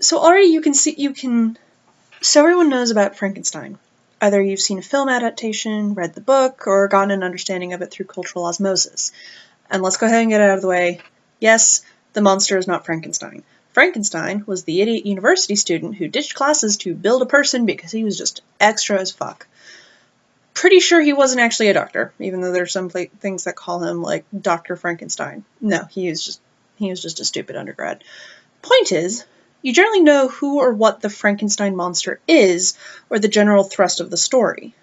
So already so everyone knows about Frankenstein. Either you've seen a film adaptation, read the book, or gotten an understanding of it through cultural osmosis. And let's go ahead and get it out of the way. Yes, the monster is not Frankenstein. Frankenstein was the idiot university student who ditched classes to build a person because he was just extra as fuck. Pretty sure he wasn't actually a doctor, even though there's some things that call him, like, Dr. Frankenstein. No, he was just a stupid undergrad. Point is, you generally know who or what the Frankenstein monster is, or the general thrust of the story.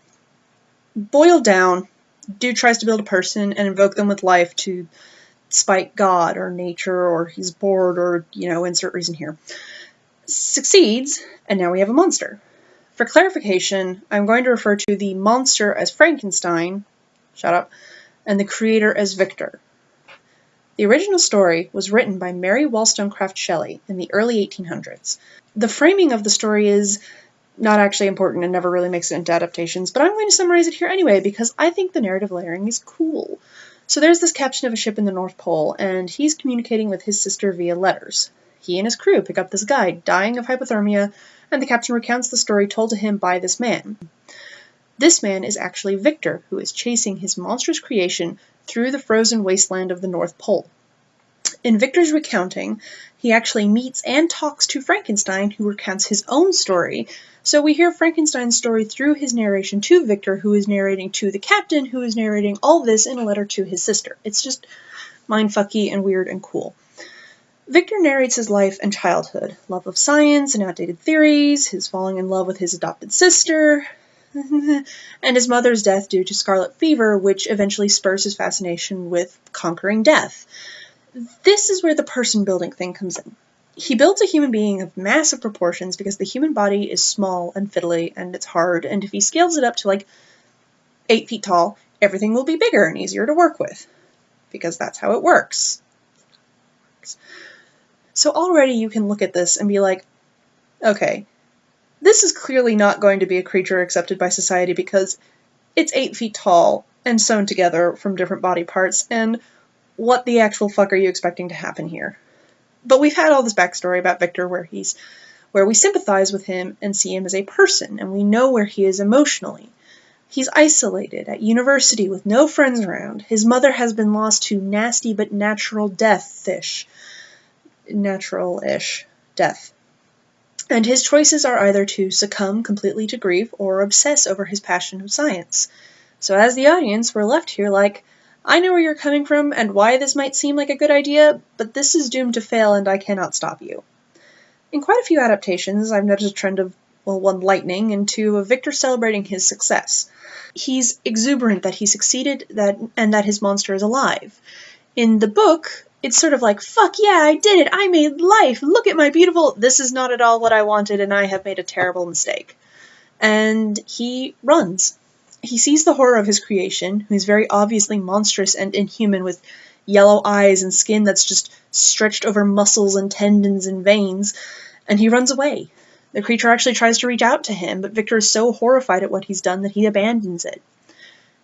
Boiled down, dude tries to build a person and invoke them with life to spite God or nature, or he's bored, or, insert reason here. Succeeds, and now we have a monster. For clarification, I'm going to refer to the monster as Frankenstein, shut up, and the creator as Victor. The original story was written by Mary Shelley in the early 1800s. The framing of the story is not actually important and never really makes it into adaptations, but I'm going to summarize it here anyway because I think the narrative layering is cool. So there's this captain of a ship in the North Pole, and he's communicating with his sister via letters. He and his crew pick up this guy dying of hypothermia, and the captain recounts the story told to him by this man. This man is actually Victor, who is chasing his monstrous creation through the frozen wasteland of the North Pole. In Victor's recounting, he actually meets and talks to Frankenstein, who recounts his own story, so we hear Frankenstein's story through his narration to Victor, who is narrating to the captain, who is narrating all this in a letter to his sister. It's just mindfucky and weird and cool. Victor narrates his life and childhood, love of science and outdated theories, his falling in love with his adopted sister, and his mother's death due to scarlet fever, which eventually spurs his fascination with conquering death. This is where the person-building thing comes in. He builds a human being of massive proportions because the human body is small and fiddly and it's hard, and if he scales it up to 8 feet tall, everything will be bigger and easier to work with. Because that's how it works. So already you can look at this and be like, okay, this is clearly not going to be a creature accepted by society because it's 8 feet tall and sewn together from different body parts, and what the actual fuck are you expecting to happen here? But we've had all this backstory about Victor where we sympathize with him and see him as a person, and we know where he is emotionally. He's isolated at university with no friends around. His mother has been lost to nasty but natural-ish death. And his choices are either to succumb completely to grief or obsess over his passion of science. So as the audience, we're left here like, I know where you're coming from and why this might seem like a good idea, but this is doomed to fail and I cannot stop you. In quite a few adaptations, I've noticed a trend of, one lightning and two of Victor celebrating his success. He's exuberant that he succeeded and that his monster is alive. In the book, it's sort of like, fuck yeah, I did it, I made life, look at my beautiful, this is not at all what I wanted and I have made a terrible mistake. And he runs. He sees the horror of his creation, who is very obviously monstrous and inhuman with yellow eyes and skin that's just stretched over muscles and tendons and veins, and he runs away. The creature actually tries to reach out to him, but Victor is so horrified at what he's done that he abandons it.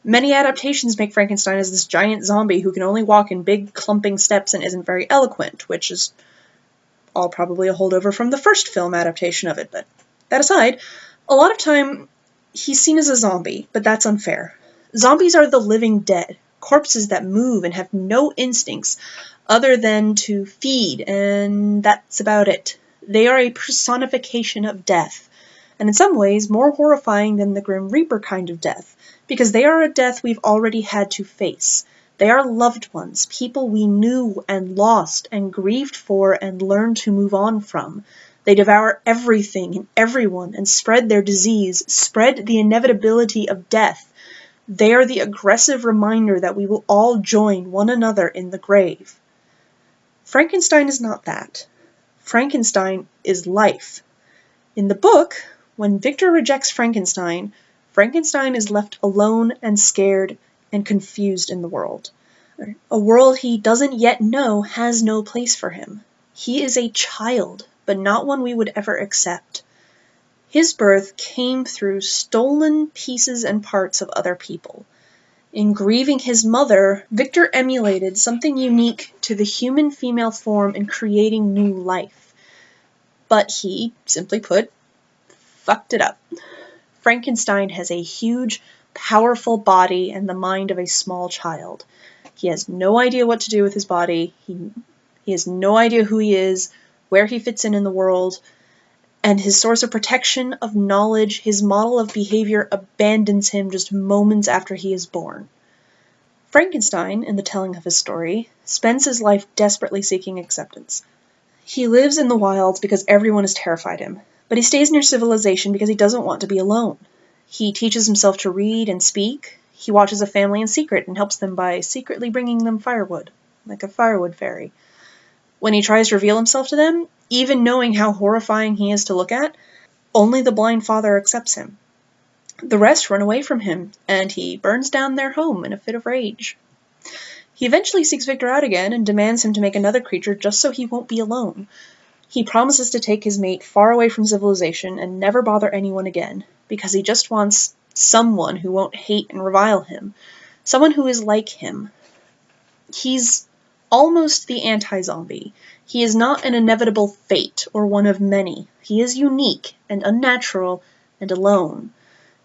Many adaptations make Frankenstein as this giant zombie who can only walk in big clumping steps and isn't very eloquent, which is all probably a holdover from the first film adaptation of it, but that aside, a lot of time he's seen as a zombie, but that's unfair. Zombies are the living dead, corpses that move and have no instincts other than to feed, and that's about it. They are a personification of death, and in some ways more horrifying than the Grim Reaper kind of death, because they are a death we've already had to face. They are loved ones, people we knew and lost and grieved for and learned to move on from. They devour everything and everyone and spread their disease, spread the inevitability of death. They are the aggressive reminder that we will all join one another in the grave. Frankenstein is not that. Frankenstein is life. In the book, when Victor rejects Frankenstein, Frankenstein is left alone and scared and confused in the world. A world he doesn't yet know has no place for him. He is a child, but not one we would ever accept. His birth came through stolen pieces and parts of other people. In grieving his mother, Victor emulated something unique to the human female form in creating new life. But he, simply put, fucked it up. Frankenstein has a huge, powerful body and the mind of a small child. He has no idea what to do with his body. He has no idea who he is, where he fits in the world, and his source of protection, of knowledge, his model of behavior abandons him just moments after he is born. Frankenstein, in the telling of his story, spends his life desperately seeking acceptance. He lives in the wilds because everyone has terrified him, but he stays near civilization because he doesn't want to be alone. He teaches himself to read and speak. He watches a family in secret and helps them by secretly bringing them firewood, like a firewood fairy. When he tries to reveal himself to them, even knowing how horrifying he is to look at, only the blind father accepts him. The rest run away from him, and he burns down their home in a fit of rage. He eventually seeks Victor out again and demands him to make another creature just so he won't be alone. He promises to take his mate far away from civilization and never bother anyone again, because he just wants someone who won't hate and revile him, someone who is like him. He's almost the anti-zombie. He is not an inevitable fate or one of many. He is unique and unnatural and alone.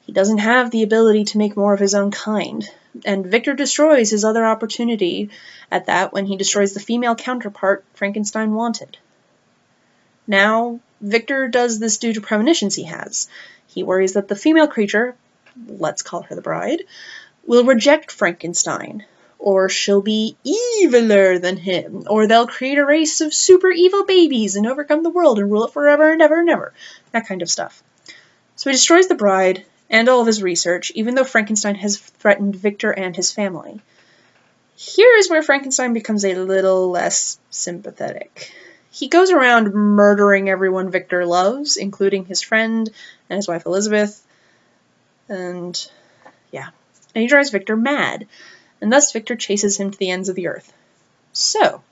He doesn't have the ability to make more of his own kind, and Victor destroys his other opportunity at that when he destroys the female counterpart Frankenstein wanted. Now, Victor does this due to premonitions he has. He worries that the female creature, let's call her the bride, will reject Frankenstein, or she'll be eviler than him, or they'll create a race of super evil babies and overcome the world and rule it forever and ever and ever. That kind of stuff. So he destroys the bride and all of his research, even though Frankenstein has threatened Victor and his family. Here is where Frankenstein becomes a little less sympathetic. He goes around murdering everyone Victor loves, including his friend and his wife Elizabeth, and he drives Victor mad, and thus Victor chases him to the ends of the earth. So,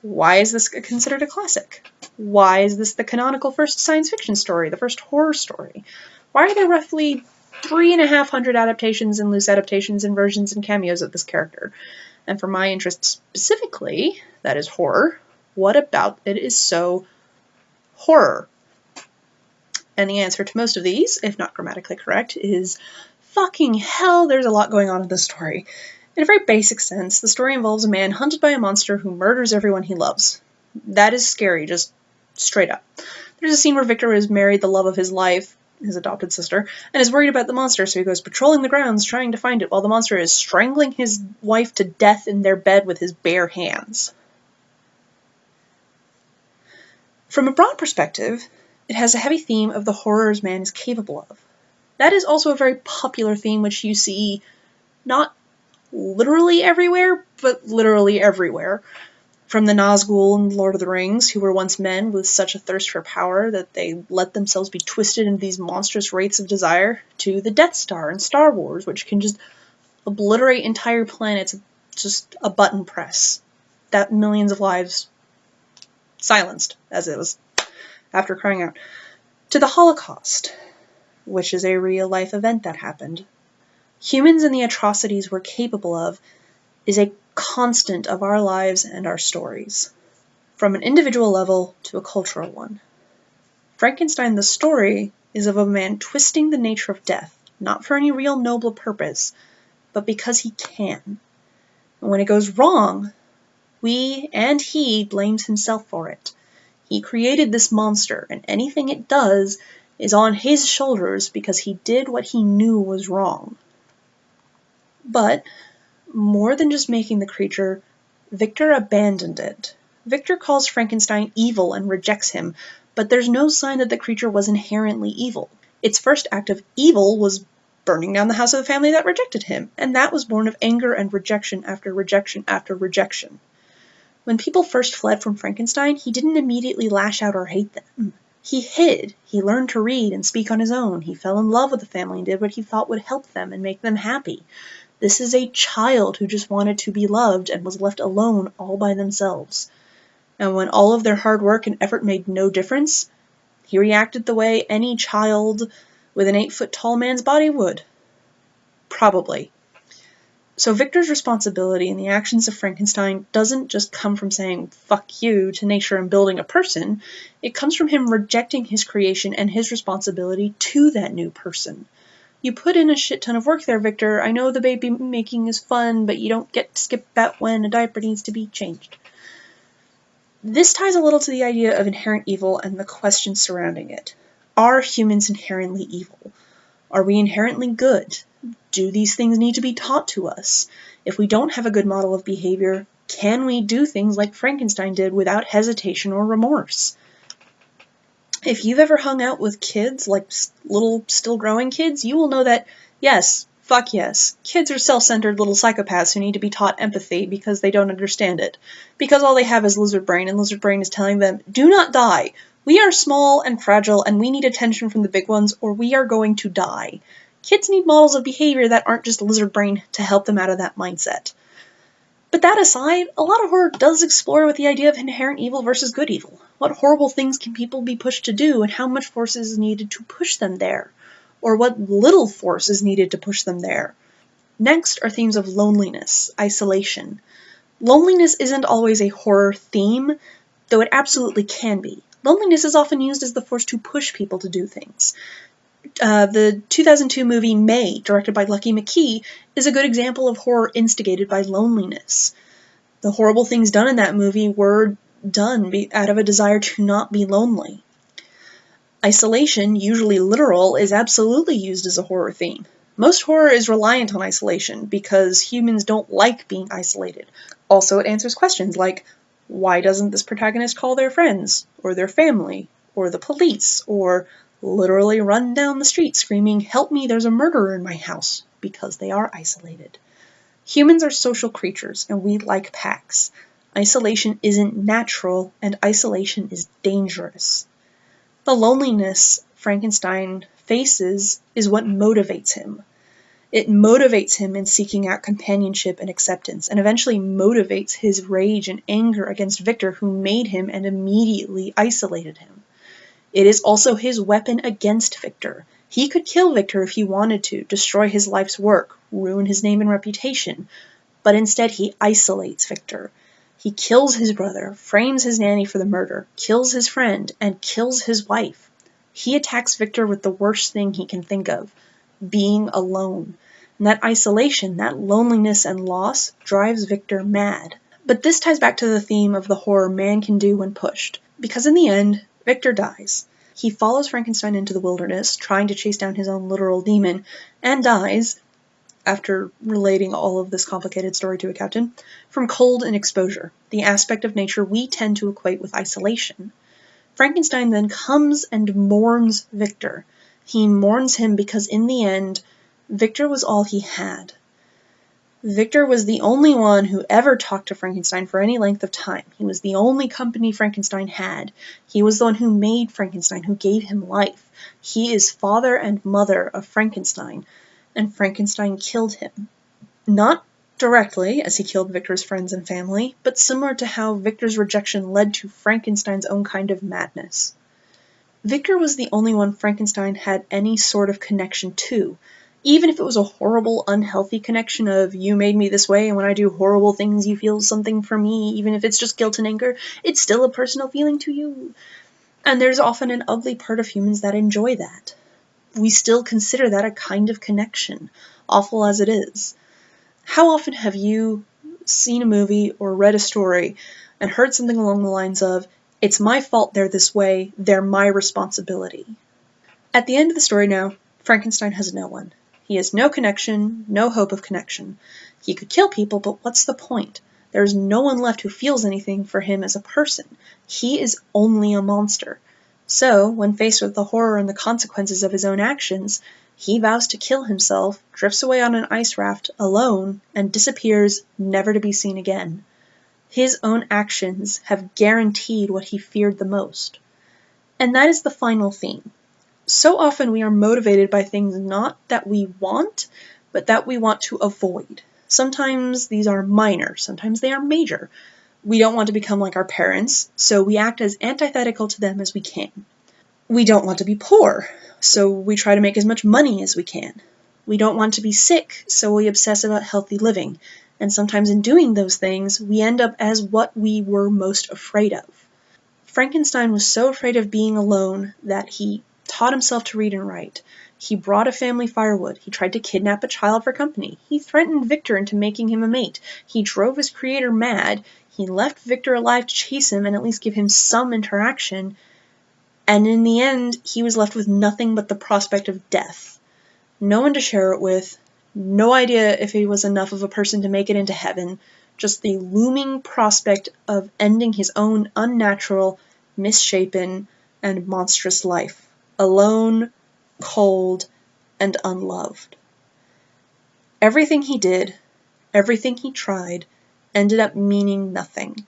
why is this considered a classic? Why is this the canonical first science fiction story, the first horror story? Why are there roughly 3,500 adaptations and loose adaptations and versions and cameos of this character? And for my interest specifically, that is horror, what about it is so horror? And the answer to most of these, if not grammatically correct, is fucking hell, there's a lot going on in this story. In a very basic sense, the story involves a man hunted by a monster who murders everyone he loves. That is scary, just straight up. There's a scene where Victor has married the love of his life, his adopted sister, and is worried about the monster, so he goes patrolling the grounds trying to find it while the monster is strangling his wife to death in their bed with his bare hands. From a broad perspective, it has a heavy theme of the horrors man is capable of. That is also a very popular theme which you see not literally everywhere, but literally everywhere. From the Nazgul in Lord of the Rings, who were once men with such a thirst for power that they let themselves be twisted into these monstrous wraiths of desire, to the Death Star in Star Wars, which can just obliterate entire planets with just a button press. That millions of lives silenced, as it was, after crying out. To the Holocaust, which is a real-life event that happened. Humans and the atrocities we're capable of is a constant of our lives and our stories, from an individual level to a cultural one. Frankenstein the story is of a man twisting the nature of death, not for any real noble purpose, but because he can. And when it goes wrong, we and he blames himself for it. He created this monster, and anything it does is on his shoulders because he did what he knew was wrong. But more than just making the creature, Victor abandoned it. Victor calls Frankenstein evil and rejects him, but there's no sign that the creature was inherently evil. Its first act of evil was burning down the house of the family that rejected him, and that was born of anger and rejection after rejection after rejection. When people first fled from Frankenstein, he didn't immediately lash out or hate them. He hid. He learned to read and speak on his own. He fell in love with the family and did what he thought would help them and make them happy. This is a child who just wanted to be loved and was left alone all by themselves. And when all of their hard work and effort made no difference, he reacted the way any child with an 8-foot-tall man's body would. Probably. So Victor's responsibility in the actions of Frankenstein doesn't just come from saying fuck you to nature and building a person, it comes from him rejecting his creation and his responsibility to that new person. You put in a shit ton of work there, Victor. I know the baby making is fun, but you don't get to skip out when a diaper needs to be changed. This ties a little to the idea of inherent evil and the questions surrounding it. Are humans inherently evil? Are we inherently good? Do these things need to be taught to us? If we don't have a good model of behavior, can we do things like Frankenstein did without hesitation or remorse? If you've ever hung out with kids, like little still growing kids, you will know that, yes, fuck yes, kids are self-centered little psychopaths who need to be taught empathy because they don't understand it. Because all they have is lizard brain, and lizard brain is telling them, do not die. We are small and fragile, and we need attention from the big ones, or we are going to die. Kids need models of behavior that aren't just lizard brain to help them out of that mindset. But that aside, a lot of horror does explore with the idea of inherent evil versus good evil. What horrible things can people be pushed to do, and how much force is needed to push them there? Or what little force is needed to push them there? Next are themes of loneliness, isolation. Loneliness isn't always a horror theme, though it absolutely can be. Loneliness is often used as the force to push people to do things. The 2002 movie May, directed by Lucky McKee, is a good example of horror instigated by loneliness. The horrible things done in that movie were done out of a desire to not be lonely. Isolation, usually literal, is absolutely used as a horror theme. Most horror is reliant on isolation because humans don't like being isolated. Also, it answers questions like, why doesn't this protagonist call their friends, or their family, or the police, or literally run down the street screaming, help me, there's a murderer in my house, because they are isolated. Humans are social creatures, and we like packs. Isolation isn't natural, and isolation is dangerous. The loneliness Frankenstein faces is what motivates him. It motivates him in seeking out companionship and acceptance, and eventually motivates his rage and anger against Victor, who made him and immediately isolated him. It is also his weapon against Victor. He could kill Victor if he wanted to, destroy his life's work, ruin his name and reputation, but instead he isolates Victor. He kills his brother, frames his nanny for the murder, kills his friend, and kills his wife. He attacks Victor with the worst thing he can think of, being alone. And that isolation, that loneliness and loss, drives Victor mad. But this ties back to the theme of the horror man can do when pushed, because in the end, Victor dies. He follows Frankenstein into the wilderness, trying to chase down his own literal demon, and dies, after relating all of this complicated story to a captain, from cold and exposure, the aspect of nature we tend to equate with isolation. Frankenstein then comes and mourns Victor. He mourns him because in the end, Victor was all he had. Victor was the only one who ever talked to Frankenstein for any length of time. He was the only company Frankenstein had. He was the one who made Frankenstein, who gave him life. He is father and mother of Frankenstein, and Frankenstein killed him. Not directly, as he killed Victor's friends and family, but similar to how Victor's rejection led to Frankenstein's own kind of madness. Victor was the only one Frankenstein had any sort of connection to, even if it was a horrible, unhealthy connection of, you made me this way, and when I do horrible things you feel something for me, even if it's just guilt and anger, it's still a personal feeling to you. And there's often an ugly part of humans that enjoy that. We still consider that a kind of connection, awful as it is. How often have you seen a movie or read a story and heard something along the lines of, it's my fault they're this way, they're my responsibility? At the end of the story now, Frankenstein has no one. He has no connection, no hope of connection. He could kill people, but what's the point? There is no one left who feels anything for him as a person. He is only a monster. So, when faced with the horror and the consequences of his own actions, he vows to kill himself, drifts away on an ice raft alone, and disappears, never to be seen again. His own actions have guaranteed what he feared the most. And that is the final theme. So often we are motivated by things not that we want, but that we want to avoid. Sometimes these are minor, sometimes they are major. We don't want to become like our parents, so we act as antithetical to them as we can. We don't want to be poor, so we try to make as much money as we can. We don't want to be sick, so we obsess about healthy living. And sometimes in doing those things, we end up as what we were most afraid of. Frankenstein was so afraid of being alone that he taught himself to read and write. He brought a family firewood. He tried to kidnap a child for company. He threatened Victor into making him a mate. He drove his creator mad. He left Victor alive to chase him and at least give him some interaction. And in the end, he was left with nothing but the prospect of death. No one to share it with. No idea if he was enough of a person to make it into heaven. Just the looming prospect of ending his own unnatural, misshapen, and monstrous life. Alone, cold, and unloved. Everything he did, everything he tried, ended up meaning nothing.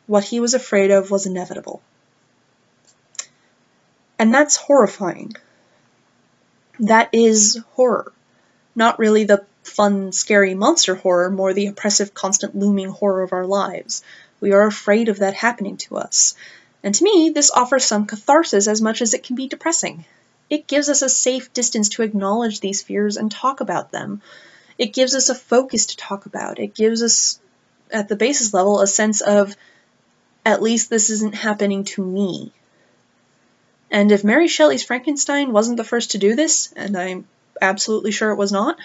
What he was afraid of was inevitable. And that's horrifying. That is horror. Not really the fun, scary monster horror, more the oppressive, constant looming horror of our lives. We are afraid of that happening to us. And to me, this offers some catharsis as much as it can be depressing. It gives us a safe distance to acknowledge these fears and talk about them. It gives us a focus to talk about. It gives us, at the basis level, a sense of, at least this isn't happening to me. And if Mary Shelley's Frankenstein wasn't the first to do this, and I'm absolutely sure it was not,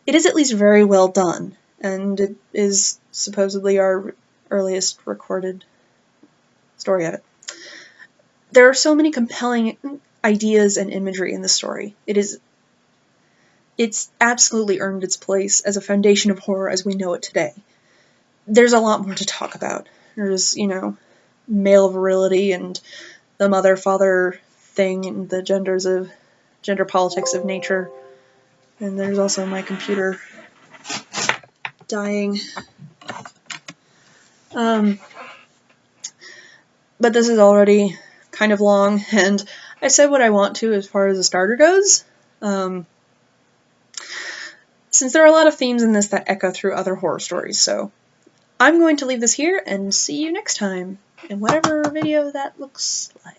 it is at least very well done, and it is supposedly our earliest recorded story of it. There are so many compelling ideas and imagery in the story. It's absolutely earned its place as a foundation of horror as we know it today. There's a lot more to talk about. There's, male virility and the mother-father thing and the gender politics of nature. And there's also my computer dying. But this is already kind of long, and I said what I want to as far as the starter goes. Since there are a lot of themes in this that echo through other horror stories, so I'm going to leave this here and see you next time in whatever video that looks like.